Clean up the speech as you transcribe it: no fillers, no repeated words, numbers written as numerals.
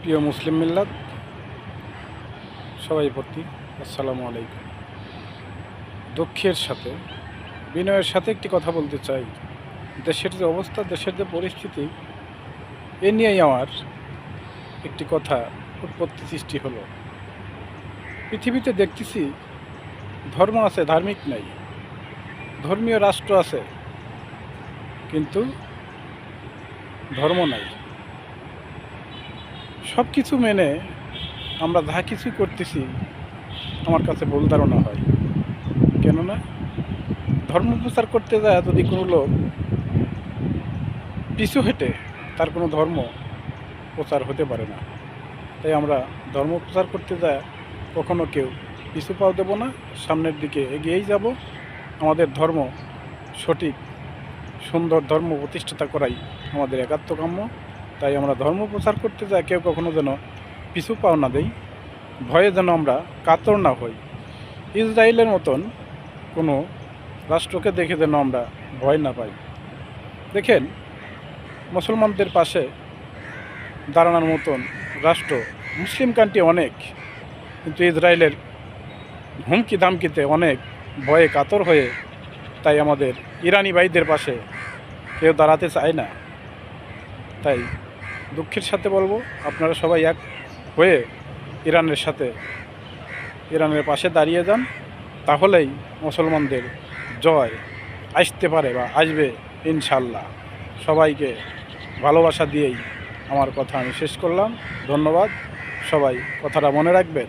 প্রিয় মুসলিম মিল্লাত সবাই প্রতি আসসালামু আলাইকুম। দুঃখের সাথে বিনয়ের সাথে একটি কথা বলতে চাই। দেশের যে অবস্থা, দেশের যে পরিস্থিতি, এ নিয়েই আমার একটি কথা উৎপত্তি সৃষ্টি হলো। পৃথিবীতে দেখতেছি ধর্ম আছে, ধার্মিক নাই, ধর্মীয় রাষ্ট্র আছে কিন্তু ধর্ম নাই। সব কিছু মেনে আমরা যা কিছু করতেছি আমার কাছে ভুল ধারণা হয়। কেননা ধর্ম প্রচার করতে যায় যদি কোনো লোক পিছু হেঁটে, তার কোনো ধর্ম প্রচার হতে পারে না। তাই আমরা ধর্ম প্রচার করতে যায় কখনো কেউ পিছু পাও দেব না, সামনের দিকে এগিয়েই যাব। আমাদের ধর্ম সঠিক সুন্দর ধর্ম প্রতিষ্ঠাতা করাই আমাদের একাত্ম কাম্য। তাই আমরা ধর্ম প্রচার করতে যাই কেউ কখনো যেন পিছু পাও না দেই, ভয়ে যেন আমরা কাতর না হই। ইসরায়েলের মতন কোনো রাষ্ট্রকে দেখে যেন আমরা ভয় না পাই। দেখেন, মুসলমানদের পাশে দাঁড়ানোর মতন রাষ্ট্র মুসলিম কান্ট্রি অনেক, কিন্তু ইসরায়েলের হুমকি ধামকিতে অনেক ভয়ে কাতর হয়ে তাই আমাদের ইরানি ভাইদের পাশে কেউ দাঁড়াতে চায় না। তাই দুঃখের সাথে বলবো, আপনারা সবাই এক হয়ে ইরানের সাথে, ইরানের পাশে দাঁড়িয়ে যান, তাহলেই মুসলমানদের জয় আসতে পারে বা আসবে ইনশাল্লাহ। সবাইকে ভালোবাসা দিয়েই আমার কথা আমি শেষ করলাম। ধন্যবাদ। সবাই কথাটা মনে রাখবেন।